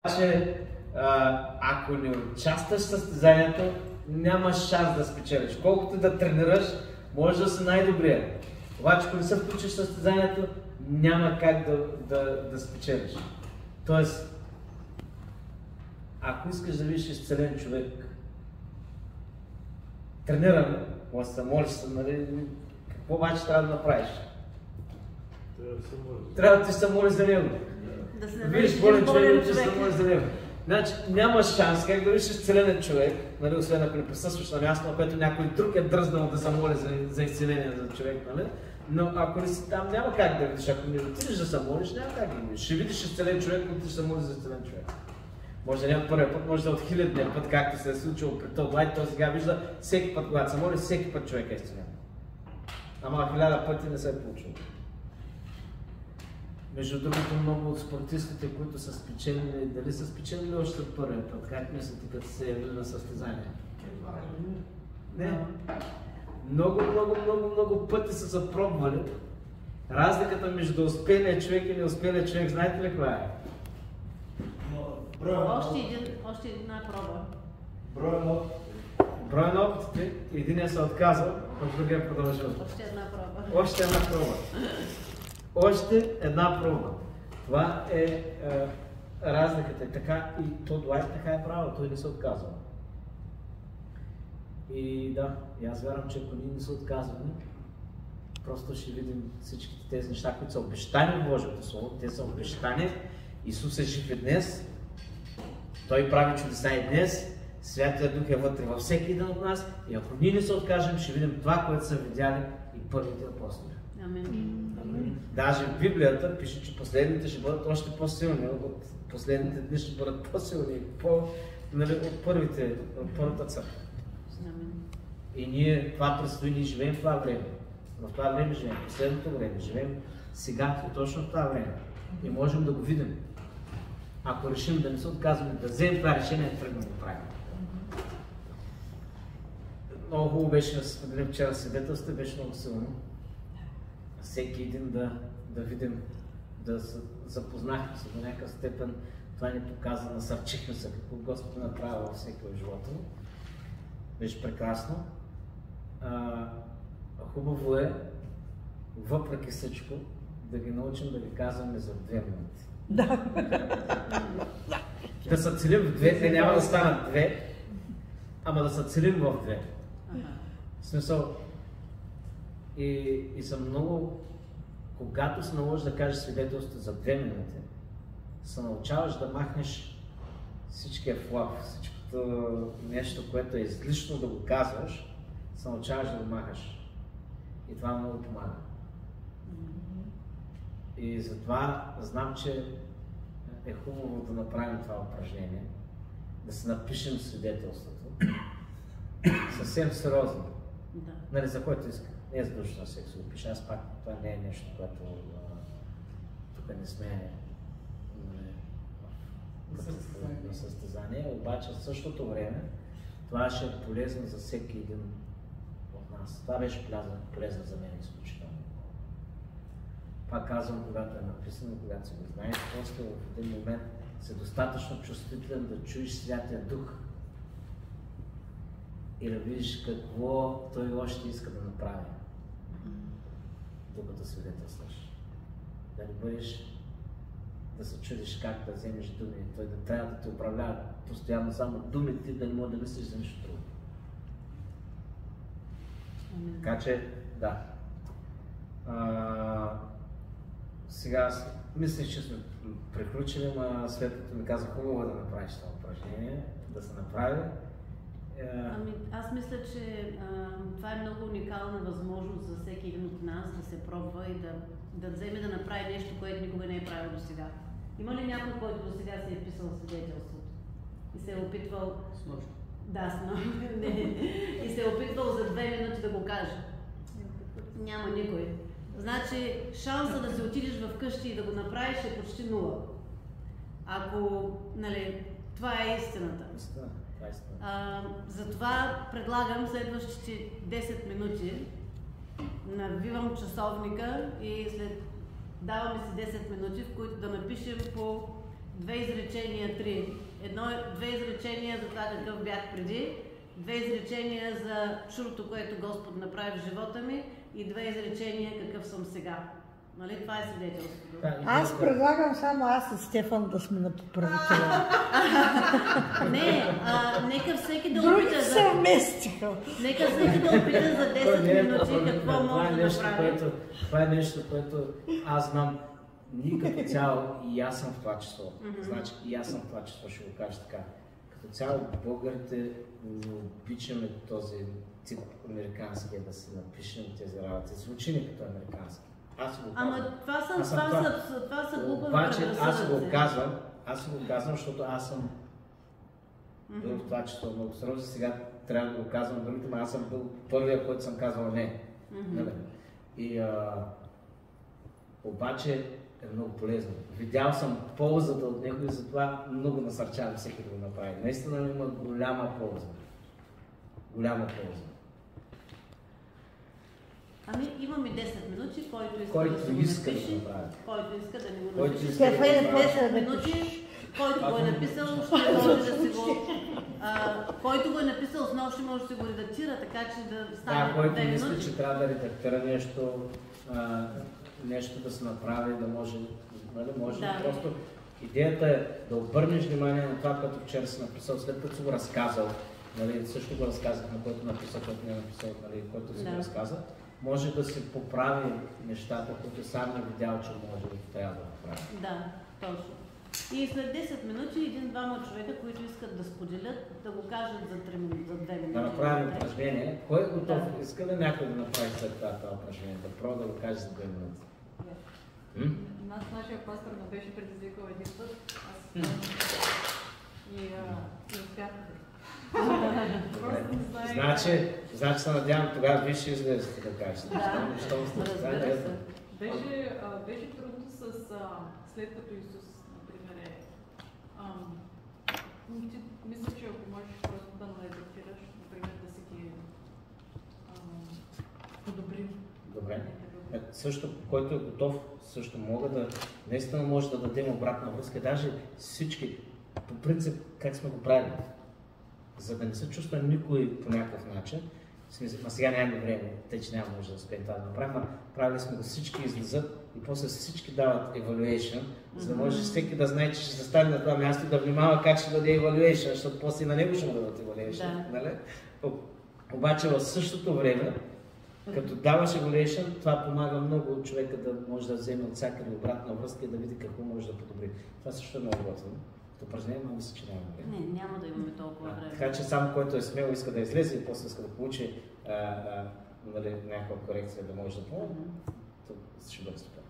че ако не участваш в състезанието, нямаш шанс да спечелиш. Колкото да тренираш, може да си най-добрия. Обаче, ако не се включиш в състезанието, няма как да спечелиш. Тоест, ако искаш да видиш изцелен човек, тренираме, може да се молиш, нали, какво обаче трябва да направиш? Трябва да ти се молиш за него. Виж болен човек, да ти се молиш за него. Значи няма шанс как да видиш изцелен човек, нали, освен ако не присъстваш на място, на което някой друг е дръзнал да се моли за изцеление за човек, нали? Но ако не си там, няма как да видиш. Ако не отидеш да се молиш, няма как да видиш. Ще видиш изцелен човек, но ти ще се молиш за изцелен човек. Може да няма първия път, може да от хилядния път, както се е случило при това. Той сега вижда всеки път, когато се моли, всеки път човек е изцелен. Ама 1000 пъти не се е получило. Между другото, много от спортистите, които са спечелили, дали са спечелили още от първия път? Как мислите, като се явили на състезание? Не. Много пъти са запробвали. Разликата между успелия човек и неуспелия човек, знаете ли каква е? Още една проба. Броя на опитите, единия се отказва, а другия продължава. Още една проба. Още една проба. Това е разликата. Така и то Дуайт така е правил, той не се отказва. И да, и аз вярвам, че ако ние не се отказваме, просто ще видим всичките тези неща, които са обещани в Божието Слово. Те са обещани. Исус е жив и днес. Той прави чудеса и днес. Святия Дух е вътре във всеки един от нас. И ако ние не се откажем, ще видим това, което са видяли и първите апостоли. Амин. Даже в Библията пише, че последните ще бъдат още по-силни. От последните дни ще бъдат по-силни нали, от първата църква. И ние, това предстои, ние живеем в това време. В това време живеем, в последното време живеем сега и точно в това време. И можем да го видим. Ако решим да не се отказваме, да вземем това решение, тръгнем да го правим. Много хубаво беше да се споделим вчера свидетелството, беше много силно. Всеки един да видим, да запознахме се до някакъв степен. Това ни показа, насърчихме се какво Господ направи във всеки в живота. Беше прекрасно. Хубаво е, въпреки всичко, да ги научим да ги казваме за 2 минути. Да се целим в 2, те няма да станат 2, ама да се целим в 2. В смисъл, и съм много, когато се наложиш да кажеш свидетелство за 2 минути, се научаваш да махнеш всичкия флаг, всичкото нещо, което е излишно да го казваш, се научаваш да го махаш. И това много помага. И затова знам, че е хубаво да направим това упражнение, да се напишем свидетелството. Съвсем сериозно. Да. Нали, за който иска. Не е задължително да се го пише, аз пак това не е нещо, което тук не сме на състезание, обаче в същото време това ще е полезно за всеки един от нас. Това беше полезно за мен изключително. Пак казвам, когато е написано, когато си го знаеш, просто в един момент си достатъчно чувствителен да чуеш Святия Дух и да видиш какво той още иска да направи, докато свидетелстваш. Да не бъдеш да се чудиш как да вземеш думи, той да трябва да те управлява постоянно само думите, да не мога да мислиш за нещо друго. Така че, да. Сега мислех, че сме приключили, но Светлото ми каза хубаво да направиш това упражнение, да се направи. Аз мисля, че това е много уникална възможност за всеки един от нас да се пробва и да вземе да направи нещо, което никога не е правил до сега. Има ли някой, който до сега си е писал свидетелството и се е опитвал... И се е опитвал за 2 минути да го каже? Няма никой. Значи шанса да се отидеш вкъщи и да го направиш е почти 0. Ако, нали, това е истината. Затова предлагам следващите 10 минути, навивам часовника и даваме си 10 минути, в които да напишем по 2 изречения, 3. Две изречения за това какъв бях преди, 2 изречения за чудото, което Господ направи в живота ми и 2 изречения какъв съм сега. Нали? Това е свидетелството. Аз предлагам само аз и Стефан да сме на поправителя. Не, нека всеки да Другите опита се вместиха. Нека всеки да опита за 10 минути какво може да направи. Това е нещо, което аз знам. Ние като цяло, и аз съм в това число. Значи, и аз съм в това число, ще го кажа така. Като цяло, българите не обичаме този тип американски, да си напишем тези работи. Звучи не като американски. Аз го казвам. Ама това са глупави обаче предразсъдъци. аз го казвам, защото аз съм бил в това число много сериозно. Сега трябва да го казвам другите, но аз съм бил първия, който съм казвал не. И обаче е много полезно. Видял съм ползата от него и затова много насърчавам всеки да го направи. Наистина има голяма полза. Голяма полза. Ами имаме 10 минути, който иска Който да се го иска да напише, го направи. който иска да ни го Който напише. иска да го направи. 10 минути, който го е написал, ще може да си го... който го е написал отново ще може да си го редактира, така че да стане 2 минути. Който мисли, че трябва да редактира нещо да се направи, да може, може просто. Идеята е да обърнеш внимание на това, което вчера си написал, след като си го разказал, също го разказах на който написал, който не е написал, който си го разказа, може да се поправи нещата, които сам е видял, че може да трябва да поправи. Да, точно. И след 10 минути един-двама човека, които искат да споделят, да го кажат за 2 минути. Да направим упражнение. Кой е готов? Иска ли някой да направи след това упражнение? Да пробва да го каже за 2 минути. Нашия пастор ме беше предизвикал един път. И успях. Значи се надявам тогава вие ще излезете да кажете. Беше трудно след като Исус, например, мисля, че ако можеш просто да редактираш, например, да си ги подобри. Добре. Също, който е готов, също наистина може да дадем обратна връзка. Даже всички, по принцип, как сме го правили. За да не се чувства никой по някакъв начин, сега нямаме време, тъй че няма може да успеем това да направим, правили сме го всички излизат и после всички дават evaluation, за да може всеки да знае, че ще застане на това място и да внимава как ще даде evaluation, защото после на него ще му дадат evaluation. Нали? Обаче в същото време, като даваш evaluation, това помага много човека да може да вземе от всякъде обратна връзка и да види какво може да подобри. Това също е много готово. Упражнение, но мисля, че няма време. Не, няма да имаме толкова време. Така че само който е смел иска да излезе и после иска да получи някаква корекция да може да помогне, то ще бъде супер.